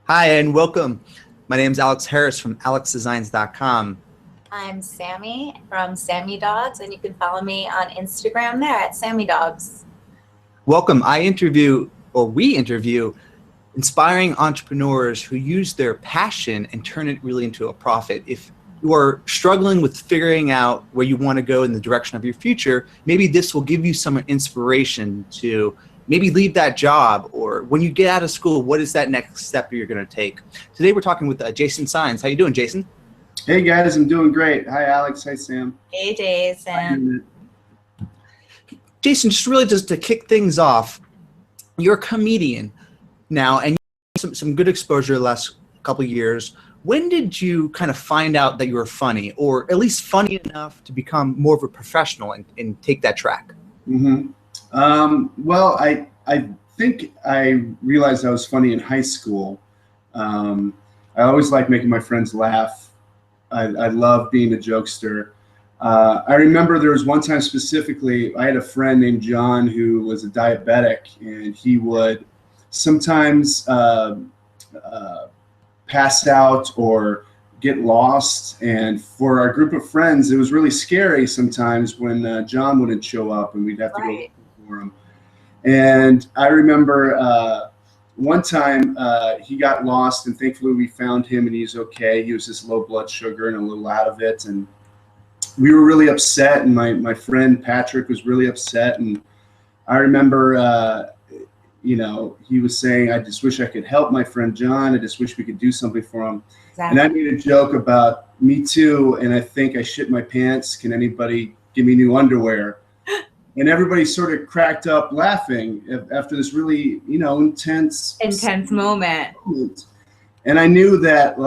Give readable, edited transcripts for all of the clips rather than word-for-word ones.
Hi, and welcome. My name is Alex Harris from AXSdesigns.com. I'm Sammy from Sammy Dogs, and you can follow me on Instagram there at Sammy Dogs. Welcome. We interview inspiring entrepreneurs who use their passion and turn it really into a profit. If you are struggling with figuring out where you want to go in the direction of your future, maybe this will give you some inspiration to maybe leave that job, or when you get out of school, what is that next step you're going to take? Today we're talking with Jason Saenz. How you doing, Jason? Hey guys, I'm doing great. Hi Alex, hi Sam. Hey Jason. Jason, just to kick things off, you're a comedian now, and you have some good exposure the last couple of years. When did you kind of find out that you were funny, or at least funny enough to become more of a professional and take that track? Well, I think I realized I was funny in high school. I always liked making my friends laugh. I love being a jokester. I remember there was one time specifically, I had a friend named John who was a diabetic, and he would sometimes pass out or get lost. And for our group of friends, it was really scary sometimes when John wouldn't show up and we'd have to go for him. And I remember one time he got lost, and thankfully we found him and he's okay. He was just low blood sugar and a little out of it. And we were really upset, and my friend Patrick was really upset. And I remember he was saying, I just wish I could help my friend John. I just wish we could do something for him. Exactly. And I made a joke about me too, and I think I shit my pants. Can anybody give me new underwear? And everybody sort of cracked up laughing after this really, intense moment. And I knew that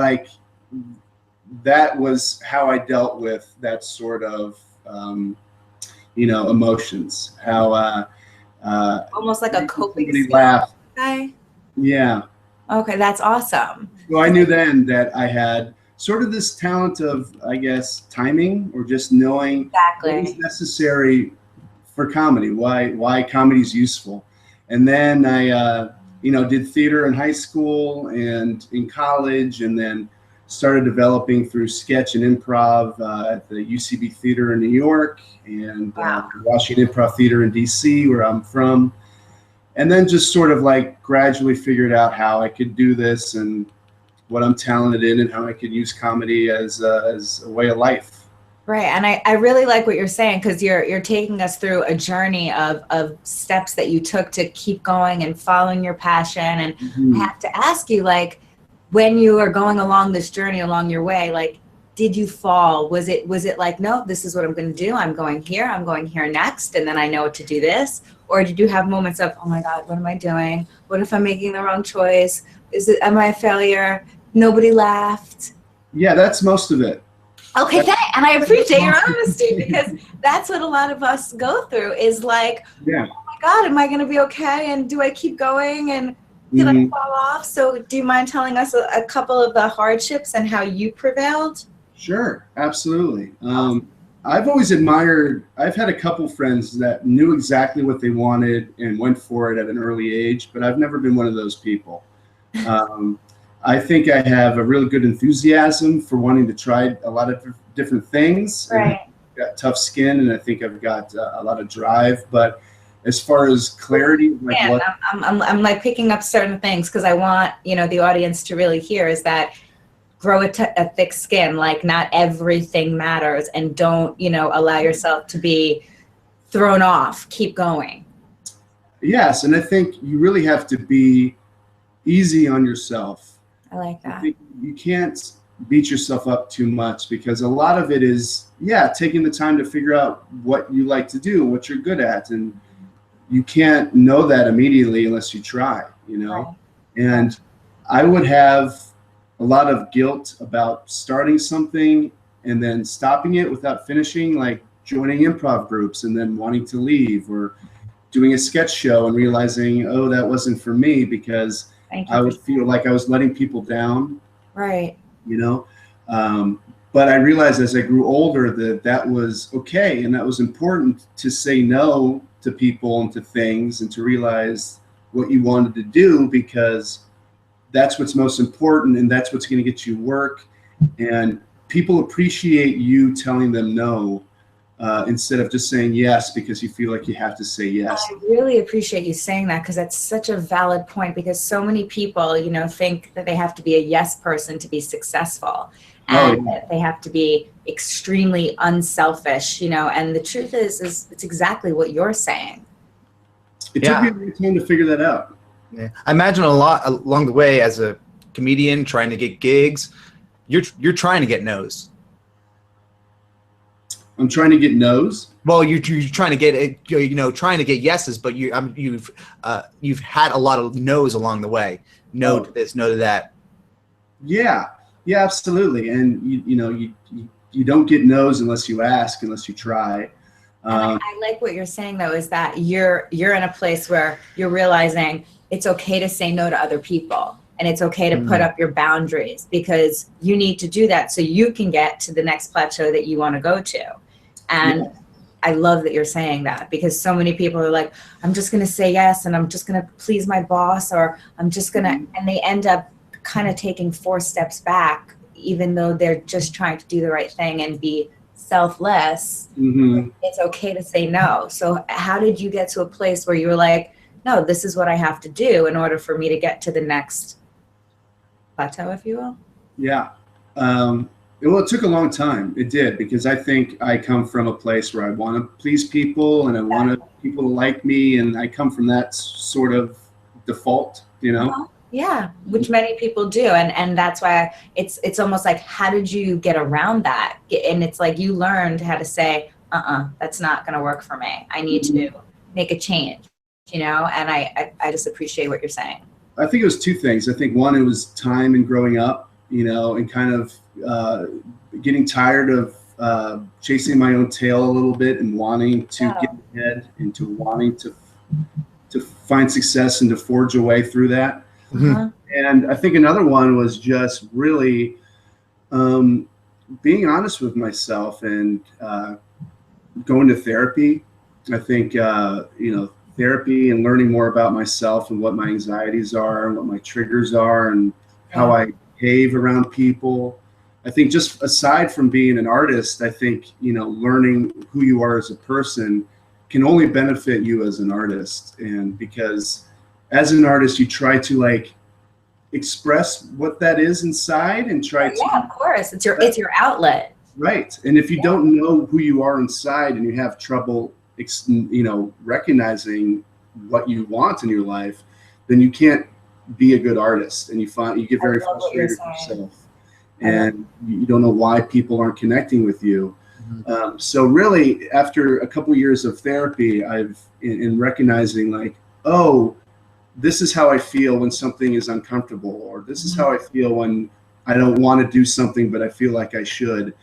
that was how I dealt with that sort of, emotions. How almost like a coping skill. Okay. Yeah. Okay, that's awesome. So I knew then that I had sort of this talent of, I guess, timing, or just knowing what is necessary for comedy, why comedy is useful. And then I did theater in high school and in college, and then started developing through sketch and improv at the UCB Theater in New York, and Washington Improv Theater in DC, where I'm from. And then just sort of gradually figured out how I could do this and what I'm talented in, and how I could use comedy as a way of life. Right, and I really like what you're saying, because you're taking us through a journey of steps that you took to keep going and following your passion. And I have to ask you, when you are going along this journey along your way, did you fall? Was it like, no, this is what I'm going to do. I'm going here next, and then I know what to do this? Or did you have moments of, oh my God, what am I doing? What if I'm making the wrong choice? Am I a failure? Nobody laughed. Yeah, that's most of it. Okay, and I appreciate your honesty, because that's what a lot of us go through is oh my God, am I going to be okay? And do I keep going? And did I fall off? So do you mind telling us a couple of the hardships and how you prevailed? Sure, absolutely. I've always admired, I've had a couple friends that knew exactly what they wanted and went for it at an early age, but I've never been one of those people. I think I have a really good enthusiasm for wanting to try a lot of different things. Right. I've got tough skin, and I think I've got a lot of drive. But as far as clarity, I'm picking up certain things, because I want the audience to really hear is that grow a thick skin. Not everything matters, and don't allow yourself to be thrown off. Keep going. Yes, and I think you really have to be easy on yourself. I like that. You can't beat yourself up too much, because a lot of it is, taking the time to figure out what you like to do, what you're good at. And you can't know that immediately unless you try, Right. And I would have a lot of guilt about starting something and then stopping it without finishing, like joining improv groups and then wanting to leave, or doing a sketch show and realizing, oh, that wasn't for me, because I would feel like I was letting people down. Right. But I realized as I grew older that was okay, and that was important to say no to people and to things, and to realize what you wanted to do, because that's what's most important, and that's what's going to get you work. And people appreciate you telling them no, instead of just saying yes because you feel like you have to say yes. I really appreciate you saying that, because that's such a valid point, because so many people, you know, think that they have to be a yes person to be successful, and that they have to be extremely unselfish, you know, and the truth is it's exactly what you're saying. It took me a long time to figure that out. Yeah. I imagine a lot along the way as a comedian trying to get gigs, you're trying to get no's. I'm trying to get no's. Well, you're trying to get trying to get yeses, but you've had a lot of no's along the way. No to this, no to that. Yeah, absolutely. And you don't get no's unless you ask, unless you try. I like what you're saying though, is that you're in a place where you're realizing it's okay to say no to other people, and it's okay to put up your boundaries, because you need to do that so you can get to the next plateau that you want to go to. And I love that you're saying that, because so many people are like, I'm just going to say yes, and I'm just going to please my boss, or I'm just going to, and they end up kind of taking 4 steps back, even though they're just trying to do the right thing and be selfless. It's okay to say no. So how did you get to a place where you were like, no, this is what I have to do in order for me to get to the next plateau, if you will? Yeah. Well, it took a long time. It did, because I think I come from a place where I want to please people, and I want people to like me, and I come from that sort of default, you know? Yeah, which many people do, and that's why it's almost like, how did you get around that? And it's like you learned how to say, that's not going to work for me. I need to make a change, you know? And I just appreciate what you're saying. I think it was 2 things. I think one, it was time and growing up, you know, and kind of getting tired of chasing my own tail a little bit, and wanting to get ahead, and to wanting to find success and to forge a way through that. And I think another one was just really being honest with myself, and going to therapy. I think therapy and learning more about myself and what my anxieties are and what my triggers are and how I behave around people. I think just aside from being an artist, I think, learning who you are as a person can only benefit you as an artist. And because as an artist, you try to express what that is inside, and try to. Yeah, of course. It's your outlet. Right. And if you don't know who you are inside, and you have trouble recognizing what you want in your life, then you can't be a good artist, and you get very frustrated with yourself, and you don't know why people aren't connecting with you. So really, after a couple years of therapy, I've in recognizing this is how I feel when something is uncomfortable, or this is how I feel when I don't want to do something but I feel like I should.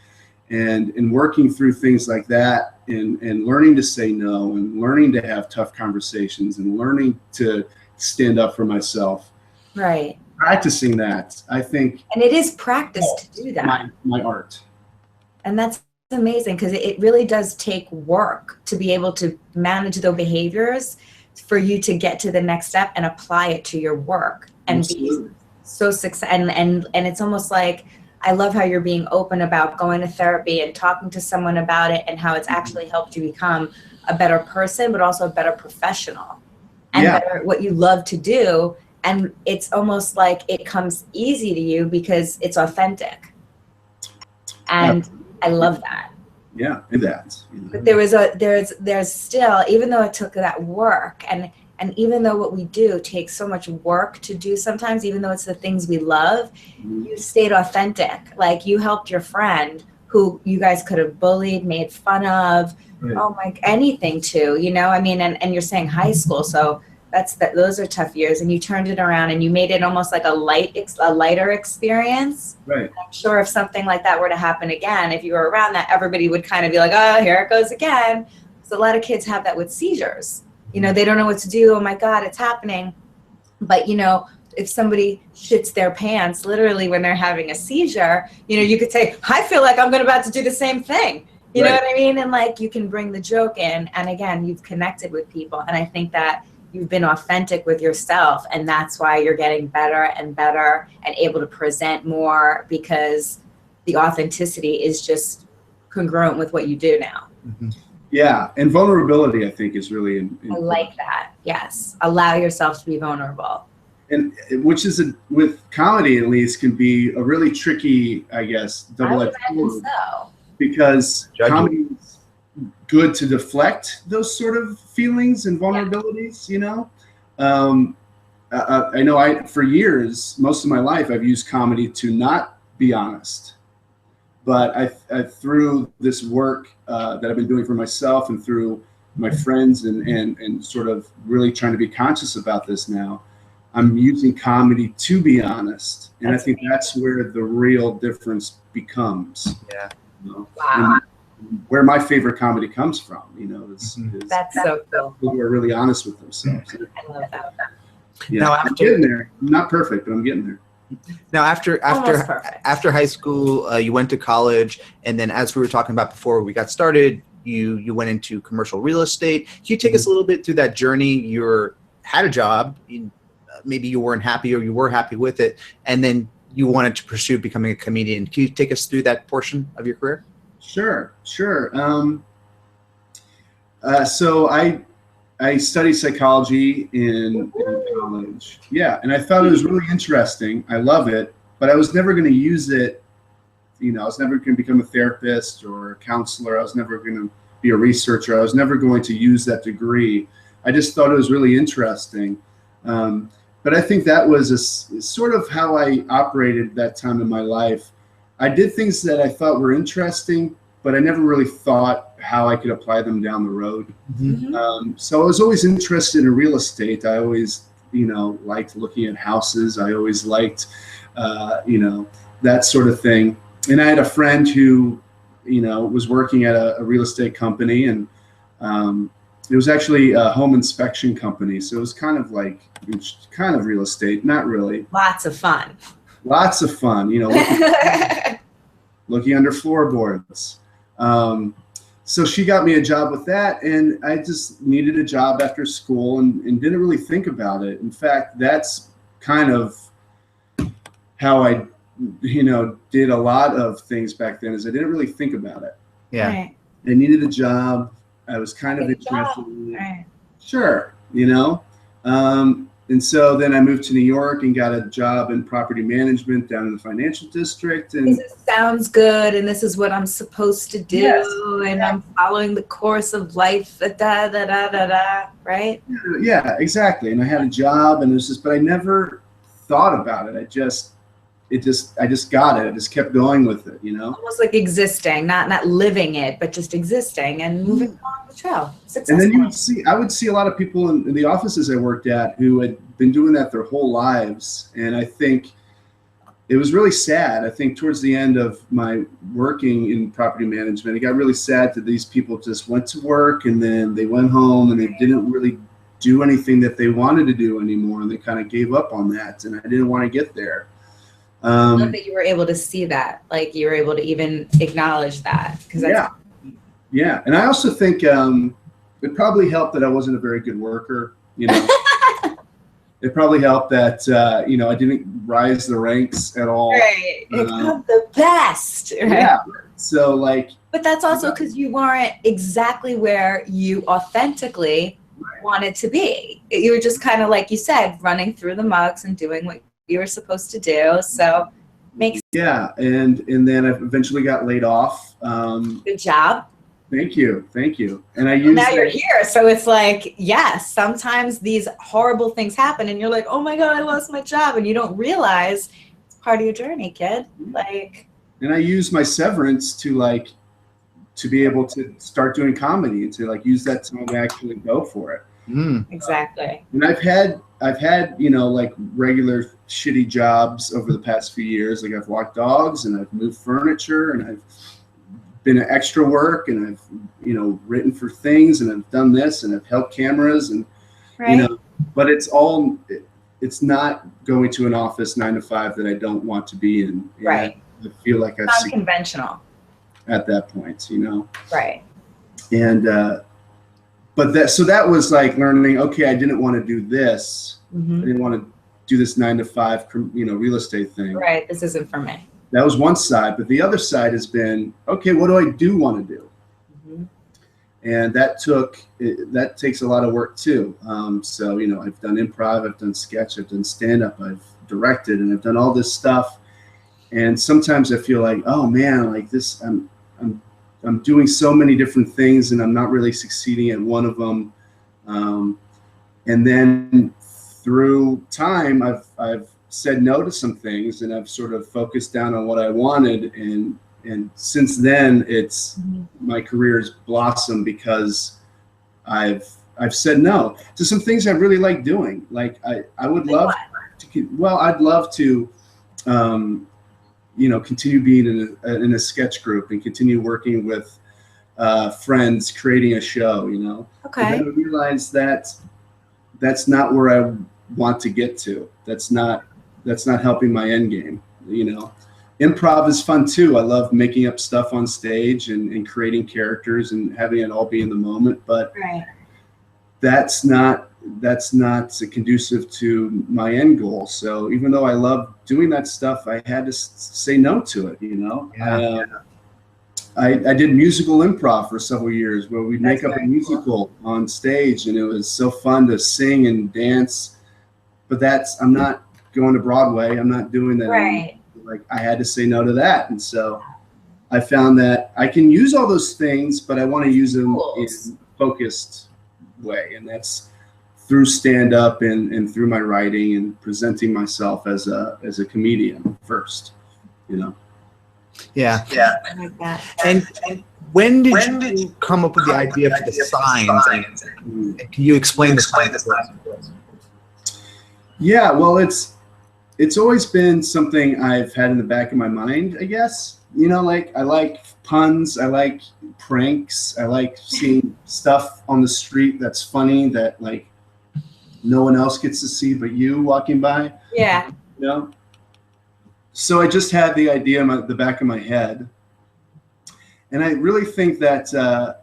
And working through things like that, and learning to say no, and learning to have tough conversations, and learning to stand up for myself. Right. Practicing that, I think. And it is practice to do that. My art. And that's amazing, because it really does take work to be able to manage those behaviors, for you to get to the next step and apply it to your work and be so successful. And it's almost like, I love how you're being open about going to therapy and talking to someone about it, and how it's actually helped you become a better person, but also a better professional, and better at what you love to do. And it's almost like it comes easy to you because it's authentic. And I love that. Yeah, that. But there's still, even though it took that work, and even though what we do takes so much work to do sometimes, even though it's the things we love, you stayed authentic. Like, you helped your friend who you guys could have bullied, made fun of, anything to, I mean, and you're saying high school, so those are tough years, and you turned it around and you made it almost like a lighter experience. Right. I'm sure if something like that were to happen again, if you were around that, everybody would kind of be like, oh, here it goes again. So a lot of kids have that with seizures. They don't know what to do. Oh my God, it's happening. But if somebody shits their pants literally when they're having a seizure, you could say, I feel like I'm about to do the same thing. You know what I mean? And you can bring the joke in, and again, you've connected with people. And I think that you've been authentic with yourself, and that's why you're getting better and better and able to present more, because the authenticity is just congruent with what you do now. Mm-hmm. Yeah, and vulnerability, I think, is really important. I like that. Yes, allow yourself to be vulnerable. And which is with comedy, at least, can be a really tricky, I guess, double-edged sword. So. Because comedy is good to deflect those sort of feelings and vulnerabilities, you know. I know for years, most of my life, I've used comedy to not be honest. But I through this work that I've been doing for myself and through my friends and sort of really trying to be conscious about this now, I'm using comedy to be honest. And I think that's where the real difference becomes. Yeah. You know? Wow. And where my favorite comedy comes from, you know, is that's so cool. People who are really honest with themselves. I love that. Yeah, now, I'm getting there. I'm not perfect, but I'm getting there. Now, after high school, you went to college, and then, as we were talking about before we got started, you went into commercial real estate. Can you take us a little bit through that journey? You had a job, maybe you weren't happy, or you were happy with it, and then you wanted to pursue becoming a comedian. Can you take us through that portion of your career? Sure. So I studied psychology in college. Yeah, and I thought it was really interesting. I love it, but I was never going to use it. You know, I was never going to become a therapist or a counselor. I was never going to be a researcher. I was never going to use that degree. I just thought it was really interesting. But I think that was sort of how I operated that time in my life. I did things that I thought were interesting, but I never really thought how I could apply them down the road. Mm-hmm. So I was always interested in real estate. I always, liked looking at houses. I always liked, that sort of thing. And I had a friend who, was working at a real estate company, and it was actually a home inspection company. So it was kind of real estate, not really. Lots of fun. Lots of fun, looking under floorboards. So she got me a job with that, and I just needed a job after school and didn't really think about it. In fact, that's kind of how I, did a lot of things back then, is I didn't really think about it. Yeah. Right. I needed a job. I was kind of interested in it. Right. Sure, and so then I moved to New York and got a job in property management down in the financial district. And this sounds good, and this is what I'm supposed to do, yes. And I'm following the course of life, right? Yeah, exactly. And I had a job, and it was but I never thought about it. I just got it. I just kept going with it, Almost like existing, not living it, but just existing and moving along the trail. And then I would see a lot of people in the offices I worked at who had been doing that their whole lives. And I think it was really sad. I think towards the end of my working in property management, it got really sad that these people just went to work and then they went home and they didn't really do anything that they wanted to do anymore. And they kind of gave up on that. And I didn't want to get there. I love that you were able to see that, like you were able to even acknowledge that. Yeah. And I also think it probably helped that I wasn't a very good worker. It probably helped that, I didn't rise the ranks at all. Right. It's not the best. Right? Yeah. So but that's also because you weren't exactly where you authentically wanted to be. You were just kind of, like you said, running through the mugs and doing what you were supposed to do. So makes and then I eventually got laid off. Good job. Thank you. And now you're here, so it's like, yes, sometimes these horrible things happen and you're like, oh my god, I lost my job, and you don't realize it's part of your journey, kid. And I used my severance to be able to start doing comedy and to use that time to actually go for it. Exactly. And I've had regular shitty jobs over the past few years. I've walked dogs, and I've moved furniture, and I've been at extra work, and I've written for things, and I've done this, and I've held cameras, and but it's not going to an office 9 to 5 that I don't want to be in. Right. I feel like I've seen conventional at that point, Right. And but that was like learning, okay, I didn't want to do this. I didn't want to do this 9-to-5, real estate thing. Right. This isn't for me. That was one side. But the other side has been, okay, what do I want to do? And that takes a lot of work too. So, I've done improv, I've done sketch, I've done stand-up, I've directed, and I've done all this stuff. And sometimes I feel like, oh man, like this, I'm doing so many different things and I'm not really succeeding at one of them. And then through time, I've said no to some things and I've sort of focused down on what I wanted. And since then, my career's blossomed because I've said no to some things I really like doing. Like I would love to. Well, I'd love to, continue being in a sketch group and continue working with friends, creating a show. Okay. But then I realized that that's not where I want to get to. That's not helping my end game. Improv is fun too. I love making up stuff on stage and creating characters and having it all be in the moment. But that's not conducive to my end goal. So even though I love doing that stuff, I had to say no to it. I did musical improv for several years where we'd make up a musical on stage, and it was so fun to sing and dance. But I'm not going to Broadway. I'm not doing that. Right. Like I had to say no to that. And so I found that I can use all those things, but I want to use them in a focused way. And that's through stand-up and through my writing and presenting myself as a comedian first, Yeah. I like that. And when did you come up with the idea for the signs? And can you explain this? Yeah, well, it's always been something I've had in the back of my mind, I guess. Like I like puns, I like pranks, I like seeing stuff on the street that's funny that like no one else gets to see but you walking by. Yeah. So I just had the idea in the back of my head. And I really think that, to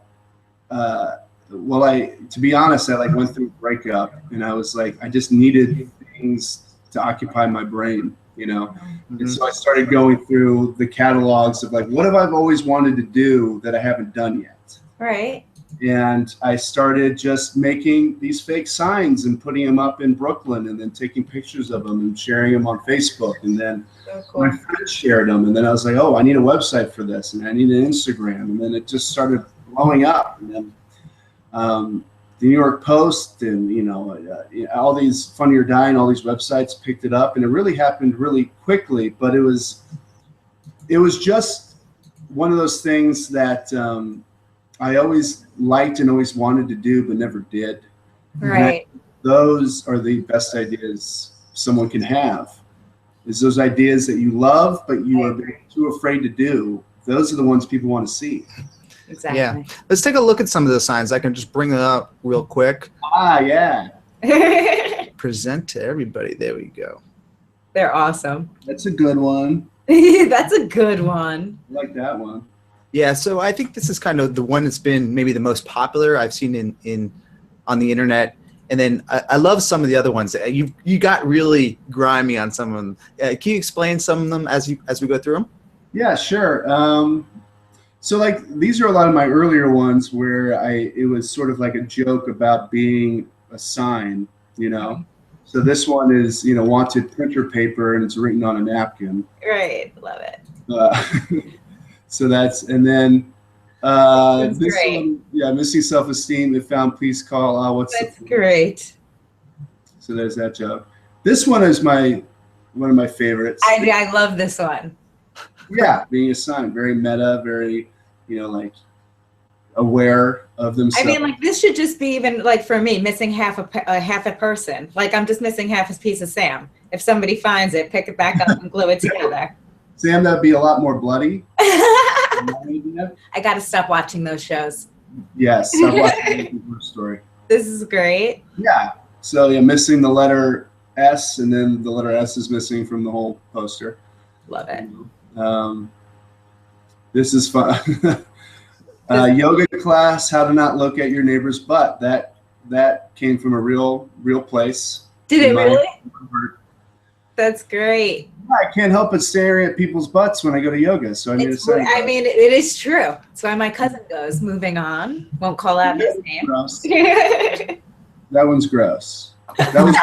be honest, I went through a breakup and I was like, I just needed things to occupy my brain, And so I started going through the catalogs of what have I always wanted to do that I haven't done yet. Right. And I started just making these fake signs and putting them up in Brooklyn and then taking pictures of them and sharing them on Facebook. And then my friends shared them. And then I was like, oh, I need a website for this. And I need an Instagram. And then it just started blowing up. And then the New York Post and, all these Funny or Die and all these websites picked it up. And it really happened really quickly. But it was just one of those things that I always liked and always wanted to do, but never did. Right. Those are the best ideas someone can have. Is those ideas that you love, but you are too afraid to do. Those are the ones people want to see. Exactly. Yeah. Let's take a look at some of the signs. I can just bring them up real quick. Yeah. Present to everybody. There we go. They're awesome. That's a good one. That's a good one. I like that one. Yeah, so I think this is kind of the one that's been maybe the most popular I've seen on the internet. And then I love some of the other ones. You got really grimy on some of them. Can you explain some of them as we go through them? Yeah, sure. So these are a lot of my earlier ones where it was sort of like a joke about being a sign, So this one is, wanted printer paper and it's written on a napkin. Right, love it. So and then that's this great. one, missing self-esteem. If found, please call. That's great. So there's that joke. This one is one of my favorites. I love this one. Yeah, being a sign, very meta, very aware of themselves. I mean, this should just be even for me, missing half a person. I'm just missing half a piece of Sam. If somebody finds it, pick it back up and glue it together. Sam, that'd be a lot more bloody. I got to stop watching those shows. Yes, stop watching the story. This is great. Yeah. So missing the letter S, and then the letter S is missing from the whole poster. Love it. This is fun. Yoga class, how to not look at your neighbor's butt. That came from a real place. Did it really? That's great. I can't help but stare at people's butts when I go to yoga, so I made a sign. I mean, it is true. That's why my cousin goes. Moving on. Won't call out his name. Gross. That one's gross. That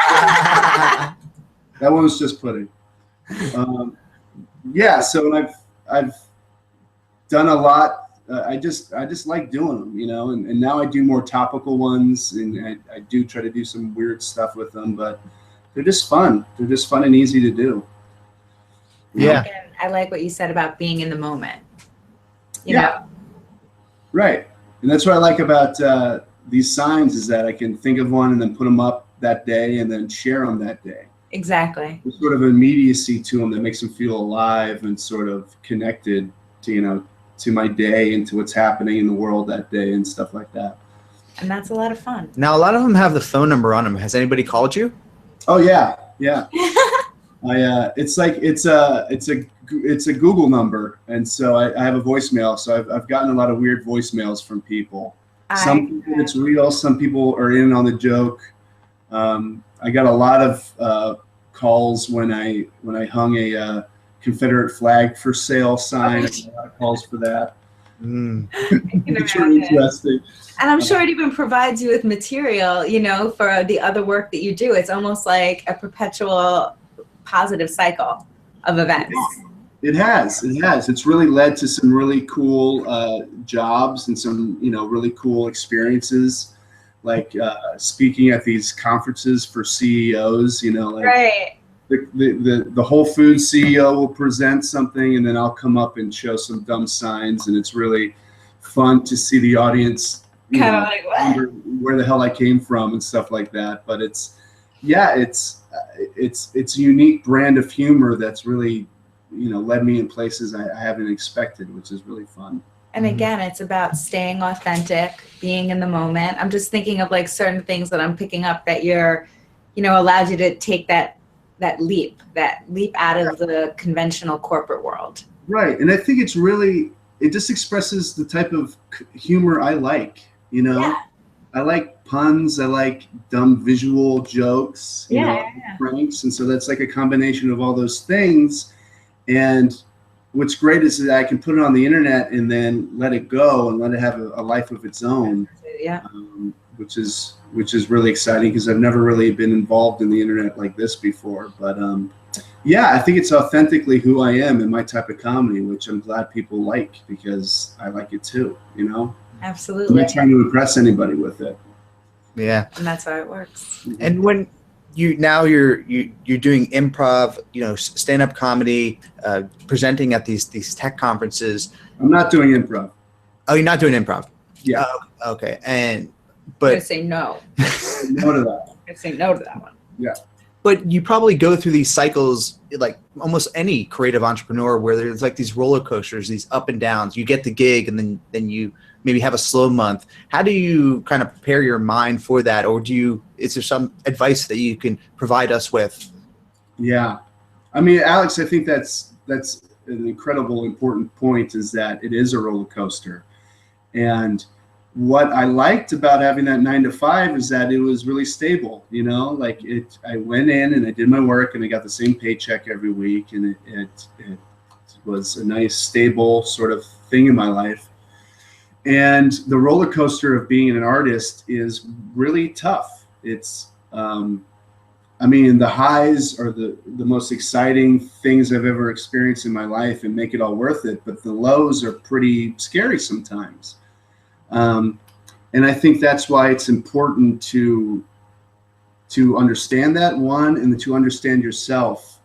one was just pudding. Yeah, so I've done a lot. I just like doing them, you know, and now I do more topical ones, and I do try to do some weird stuff with them, but they're just fun. They're just fun and easy to do. Yeah. I like what you said about being in the moment. You know? Right. And that's what I like about these signs, is that I can think of one and then put them up that day and then share them that day. Exactly. There's sort of immediacy to them that makes them feel alive and sort of connected to, you know, to my day and to what's happening in the world that day and stuff like that. And that's a lot of fun. Now, a lot of them have the phone number on them. Has anybody called you? Oh yeah, yeah. It's a Google number, and so I have a voicemail. So I've gotten a lot of weird voicemails from people. Some people it's real. Some people are in on the joke. I got a lot of calls when I hung a Confederate flag for sale sign. A lot of calls for that. It's really interesting. And I'm sure it even provides you with material, you know, for the other work that you do. It's almost like a perpetual positive cycle of events. It has. It's really led to some really cool jobs and some, you know, really cool experiences, like speaking at these conferences for CEOs, you know, like right. The Whole Foods CEO will present something, and then I'll come up and show some dumb signs, and it's really fun to see the audience kind of like wonder where the hell I came from and stuff like that. But it's a unique brand of humor that's really, you know, led me in places I haven't expected, which is really fun. And again, it's about staying authentic, being in the moment. I'm just thinking of like certain things that I'm picking up that you're, you know, allowed you to take that leap out of the conventional corporate world. Right. And I think it's really, it just expresses the type of humor I like, you know. Yeah. I like puns. I like dumb visual jokes, you know, pranks. And so that's like a combination of all those things. And what's great is that I can put it on the internet and then let it go and let it have a life of its own. Yeah. Which is really exciting, because I've never really been involved in the internet like this before. But yeah, I think it's authentically who I am and my type of comedy, which I'm glad people like, because I like it too, you know? Absolutely. I'm not trying to impress anybody with it. Yeah. And that's how it works. And when you're doing improv, you know, stand-up comedy, presenting at these tech conferences. I'm not doing improv. Oh, you're not doing improv? Yeah. Okay. But I'm gonna say no. No to that. I'm gonna say no to that one. Yeah. But you probably go through these cycles, like almost any creative entrepreneur, where there's like these roller coasters, these up and downs. You get the gig, and then you maybe have a slow month. How do you kind of prepare your mind for that? Or is there some advice that you can provide us with? Yeah. I mean, Alex, I think that's an incredible important point, is that it is a roller coaster. And what I liked about having that 9 to 5 is that it was really stable, you know, like I went in and I did my work and I got the same paycheck every week, and it was a nice, stable sort of thing in my life. And the roller coaster of being an artist is really tough. It's, I mean, the highs are the most exciting things I've ever experienced in my life and make it all worth it. But the lows are pretty scary sometimes. And I think that's why it's important to understand that, one, and to understand yourself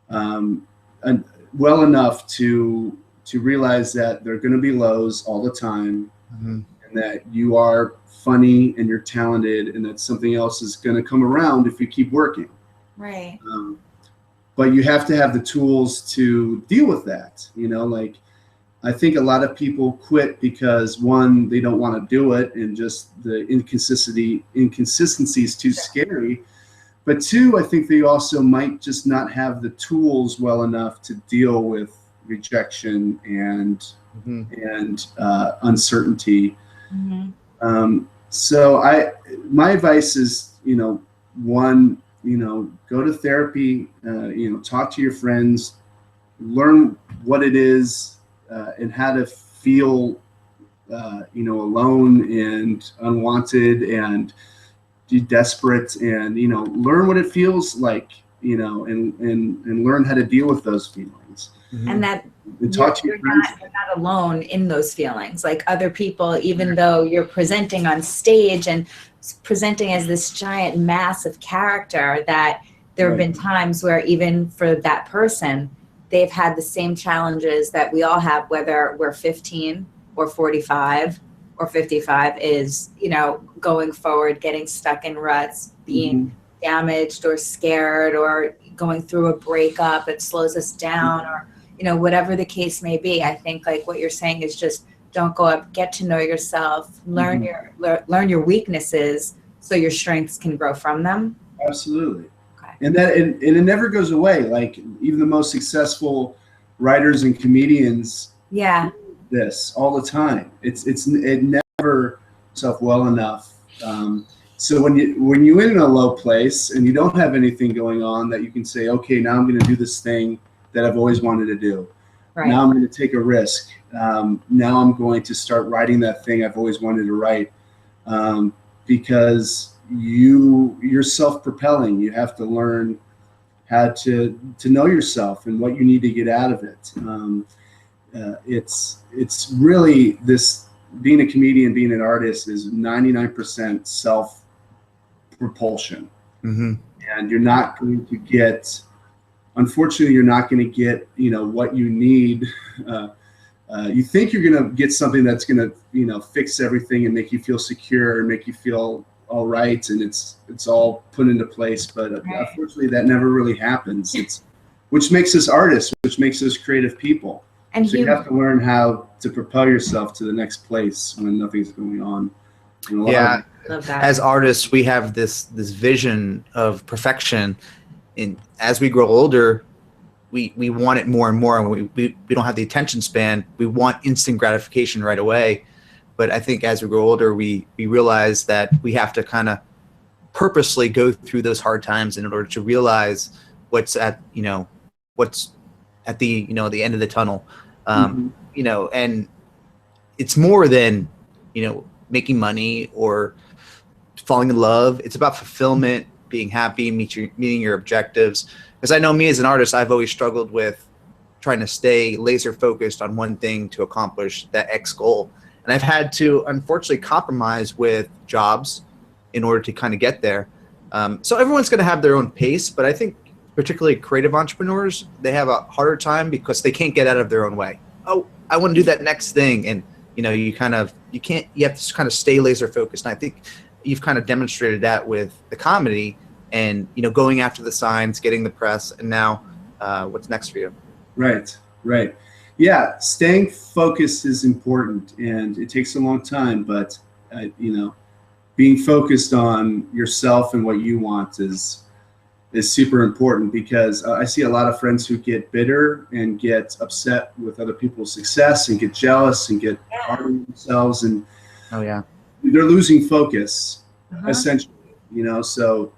well enough to realize that there are going to be lows all the time, and that you are funny and you're talented, and that something else is going to come around if you keep working. Right. But you have to have the tools to deal with that. You know, like, I think a lot of people quit because, one, they don't want to do it, and just the inconsistency is too scary. But two, I think they also might just not have the tools well enough to deal with rejection and and uncertainty. Mm-hmm. So my advice is, one, go to therapy, talk to your friends, learn what it is and how to feel, alone and unwanted and desperate, and, learn what it feels like, and learn how to deal with those feelings. And that and talk to your friends. You're not alone in those feelings. Like other people, even though you're presenting on stage and presenting as this giant massive character, that there have been times where even for that person, they've had the same challenges that we all have, whether we're 15 or 45 or 55, is, going forward, getting stuck in ruts, being damaged or scared, or going through a breakup that slows us down, or, whatever the case may be. I think like what you're saying is just don't go up, get to know yourself, learn your weaknesses so your strengths can grow from them. Absolutely. And it never goes away. Like even the most successful writers and comedians, this all the time. It never self well enough. So when you're in a low place and you don't have anything going on, that you can say, okay, now I'm going to do this thing that I've always wanted to do. Right. Now I'm going to take a risk. Now I'm going to start writing that thing I've always wanted to write, because you're self-propelling. You have to learn how to know yourself and what you need to get out of it. It's really this, being a comedian, being an artist is 99% self-propulsion. And you're not going to get, unfortunately, you're not going to get, what you need. You think you're going to get something that's going to, fix everything and make you feel secure and make you feel all right, and it's all put into place. But unfortunately, that never really happens. Which makes us artists, which makes us creative people. And so you have to learn how to propel yourself to the next place when nothing's going on. Yeah, as artists, we have this vision of perfection, and as we grow older, we want it more and more, and we don't have the attention span. We want instant gratification right away. But I think as we grow older, we realize that we have to kind of purposely go through those hard times in order to realize what's at the the end of the tunnel. And it's more than making money or falling in love. It's about fulfillment, being happy, meeting your objectives. Because I know me as an artist, I've always struggled with trying to stay laser focused on one thing to accomplish that X goal. And I've had to, unfortunately, compromise with jobs in order to kind of get there. So everyone's going to have their own pace, but I think particularly creative entrepreneurs, they have a harder time because they can't get out of their own way. Oh, I want to do that next thing. And, you have to kind of stay laser focused. And I think you've kind of demonstrated that with the comedy and, going after the signs, getting the press, and now what's next for you? Right. Yeah, staying focused is important, and it takes a long time, but being focused on yourself and what you want is super important, because I see a lot of friends who get bitter and get upset with other people's success and get jealous and get hard on themselves, and they're losing focus essentially. So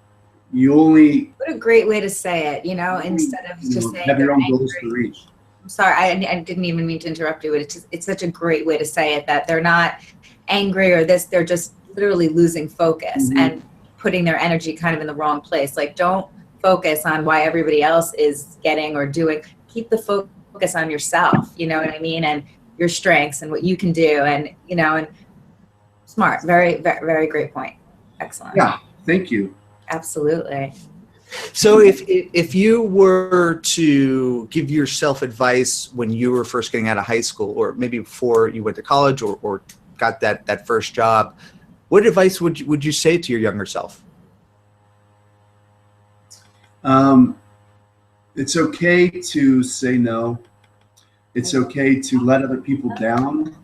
you only, what a great way to say it, instead of just saying have your own goals to reach. I'm sorry, I didn't even mean to interrupt you, but it's such a great way to say it, that they're not angry or this, they're just literally losing focus and putting their energy kind of in the wrong place. Like, don't focus on why everybody else is getting or doing. Keep the focus on yourself, you know what I mean? And your strengths and what you can do, and, and smart, very, very, very great point. Excellent. Yeah, thank you. Absolutely. So if you were to give yourself advice when you were first getting out of high school, or maybe before you went to college or got that first job, what advice would you say to your younger self? It's okay to say no. It's okay to let other people down.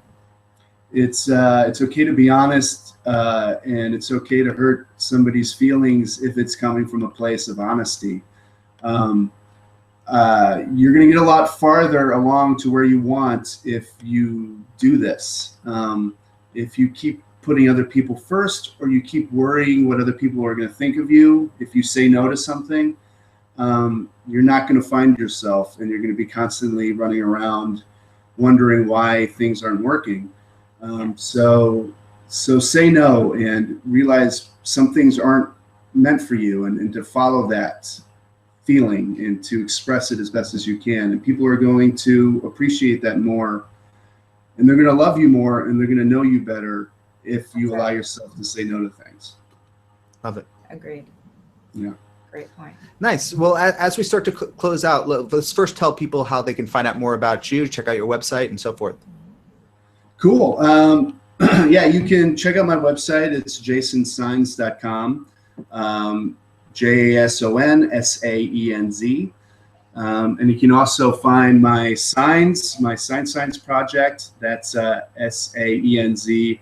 It's okay to be honest, and it's okay to hurt somebody's feelings if it's coming from a place of honesty. you're going to get a lot farther along to where you want if you do this. If you keep putting other people first, or you keep worrying what other people are going to think of you, if you say no to something, you're not going to find yourself, and you're going to be constantly running around wondering why things aren't working. So say no and realize some things aren't meant for you, and to follow that feeling and to express it as best as you can. And people are going to appreciate that more, and they're going to love you more, and they're going to know you better if you allow yourself to say no to things. Love it. Agreed. Yeah. Great point. Nice. Well, as we start to close out, let's first tell people how they can find out more about you, check out your website, and so forth. Cool. Yeah, you can check out my website. It's jasonsaenz.com. JASONSAENZ. And you can also find my signs, my Saenz project. That's SAENZSIGNS,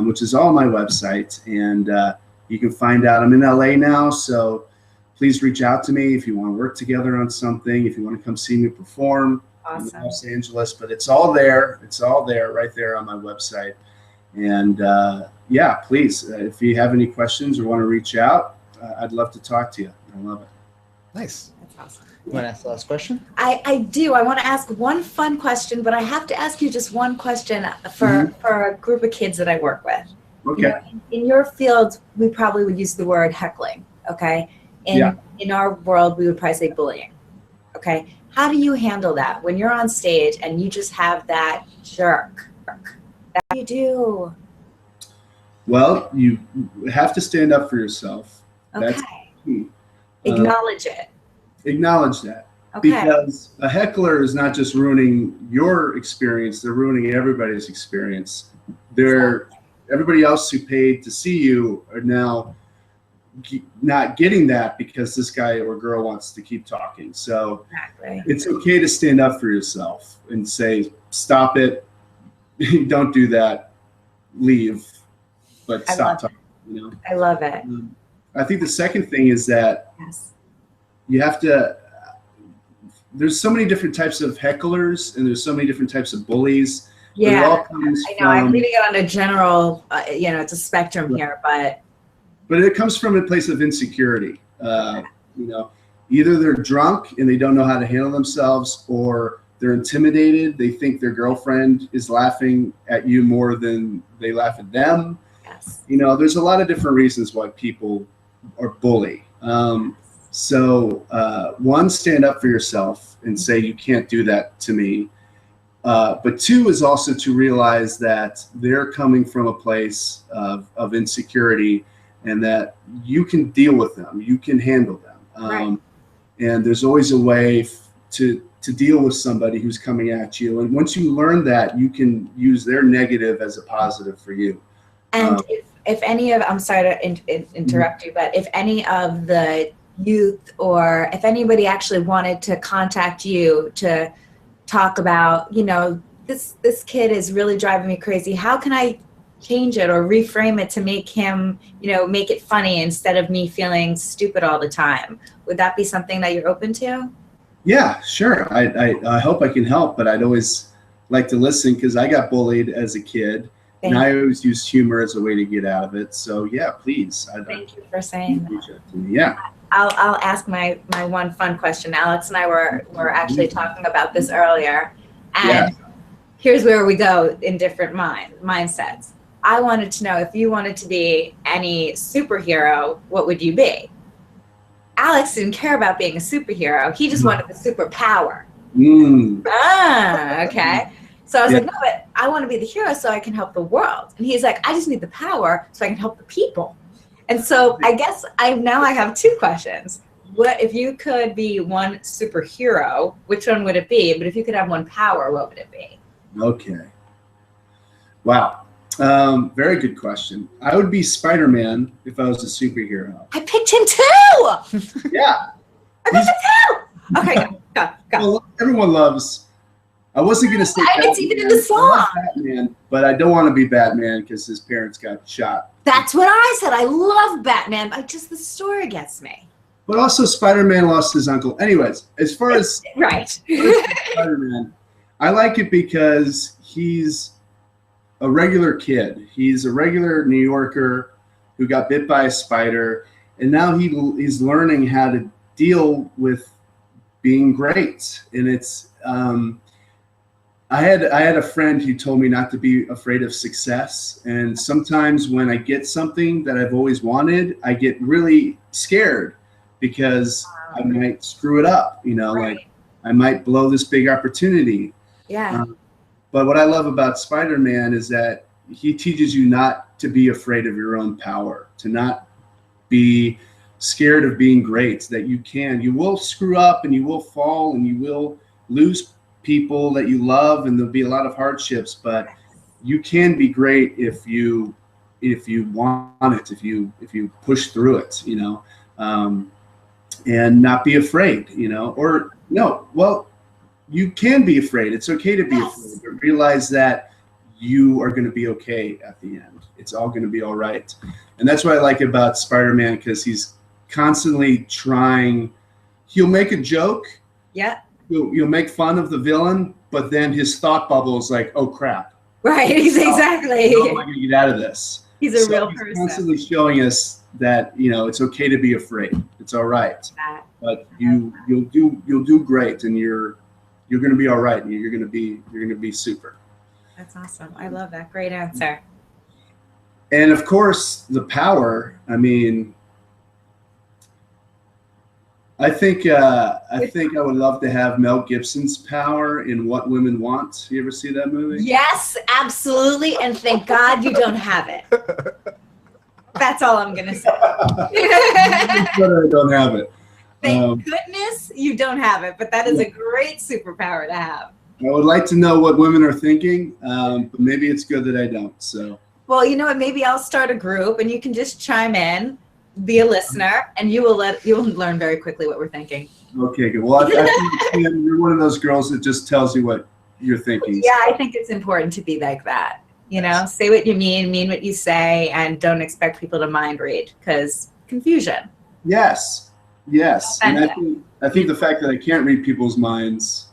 which is all my website. And you can find out I'm in LA now, so please reach out to me if you want to work together on something, if you want to come see me perform. Awesome. In Los Angeles, but it's all there. It's all there, right there on my website. And yeah, please, if you have any questions or want to reach out, I'd love to talk to you. I love it. Nice. That's awesome. You want to ask the last question? I do. I want to ask one fun question, but I have to ask you just one question for a group of kids that I work with. Okay. You know, in your field, we probably would use the word heckling. Okay. In our world, we would probably say bullying. Okay. How do you handle that when you're on stage and you just have that jerk? That you do. Well, you have to stand up for yourself. Okay. That's key. Acknowledge it. Acknowledge that. Okay. Because a heckler is not just ruining your experience, they're ruining everybody's experience. Everybody else who paid to see you are now not getting that because this guy or girl wants to keep talking. So it's okay to stand up for yourself and say, stop it, don't do that, leave, but stop talking. You know? I love it. I think the second thing is that you have to, there's so many different types of hecklers, and there's so many different types of bullies. Yeah, it all comes I know. I'm leaving it on a general, you know, it's a spectrum here, but it comes from a place of insecurity. You know, either they're drunk and they don't know how to handle themselves, or they're intimidated. They think their girlfriend is laughing at you more than they laugh at them. Yes. You know, there's a lot of different reasons why people are bully. So one, stand up for yourself and say, you can't do that to me. But two is also to realize that they're coming from a place of insecurity, and that you can deal with them, you can handle them. Right. And there's always a way to deal with somebody who's coming at you. And once you learn that, you can use their negative as a positive for you. And if any of, I'm sorry to interrupt you, but if any of the youth, or if anybody actually wanted to contact you to talk about, you know, this kid is really driving me crazy, how can I change it or reframe it to make him, you know, make it funny instead of me feeling stupid all the time? Would that be something that you're open to? Yeah, sure. I hope I can help, but I'd always like to listen, because I got bullied as a kid. And I always use humor as a way to get out of it. So yeah, please. Thank you for saying that. Yeah. I'll ask my one fun question. Alex and I were actually talking about this earlier, and here's where we go in different mindsets. I wanted to know, if you wanted to be any superhero, what would you be? Alex didn't care about being a superhero. He just wanted the superpower. Okay. So I was like, no, but I want to be the hero so I can help the world. And he's like, I just need the power so I can help the people. And so I guess I have two questions. What if you could be one superhero, which one would it be? But if you could have one power, what would it be? Okay. Wow. Very good question. I would be Spider-Man if I was a superhero. I picked him too. Yeah. I picked him too. Okay, go. Well, everyone loves. I wasn't going to say it's even in the song. Batman, but I don't want to be Batman because his parents got shot. That's what I said. I love Batman, but just the story gets me. But also Spider-Man lost his uncle. Anyways, as far as right. Spider-Man, I like it because he's a regular kid. He's a regular New Yorker who got bit by a spider, and now he's learning how to deal with being great. And it's I had a friend who told me not to be afraid of success. And sometimes when I get something that I've always wanted, I get really scared because I might screw it up, you know, like I might blow this big opportunity. Yeah. But what I love about Spider-Man is that he teaches you not to be afraid of your own power, to not be scared of being great, that you will screw up and you will fall and you will lose people that you love and there'll be a lot of hardships, but you can be great if you want it, if you push through it, you know, and not be afraid, you know, or no, well, you can be afraid. It's okay to be afraid, but realize that you are going to be okay at the end. It's all going to be all right. And that's what I like about Spider-Man, because he's constantly trying. He'll make a joke. Yeah. You'll make fun of the villain, but then his thought bubble is like, oh crap. Right, exactly. How am I going to get out of this? He's a real person. He's constantly showing us that, you know, it's okay to be afraid. It's all right. But you'll do great, and you're going to be all right, and you're going to be super. That's awesome. I love that. Great answer. And of course, the power. I mean, I think I would love to have Mel Gibson's power in What Women Want. You ever see that movie? Yes, absolutely. And thank God you don't have it. That's all I'm going to say. I don't have it. Thank goodness you don't have it, but that is a great superpower to have. I would like to know what women are thinking, but maybe it's good that I don't. So. Well, you know what? Maybe I'll start a group, and you can just chime in, be a listener, and you will learn very quickly what we're thinking. Okay, good. Well, I think you're one of those girls that just tells you what you're thinking. Yeah, I think it's important to be like that. You know, say what you mean what you say, and don't expect people to mind read, because confusion. Yes. And I think the fact that I can't read people's minds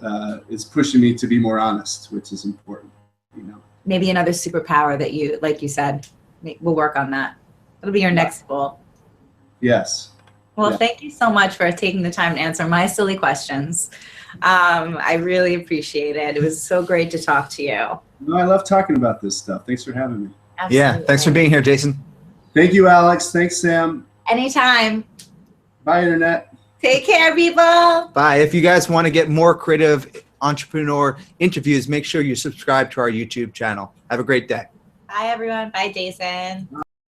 is pushing me to be more honest, which is important. You know. Maybe another superpower that you, like you said, we'll work on that. It'll be your next goal. Yes. Well, thank you so much for taking the time to answer my silly questions. I really appreciate it. It was so great to talk to you. No, I love talking about this stuff. Thanks for having me. Absolutely. Yeah, thanks for being here, Jason. Thank you, Alex. Thanks, Sam. Anytime. Bye, Internet. Take care, people. Bye. If you guys want to get more creative entrepreneur interviews, make sure you subscribe to our YouTube channel. Have a great day. Bye, everyone. Bye, Jason. Bye.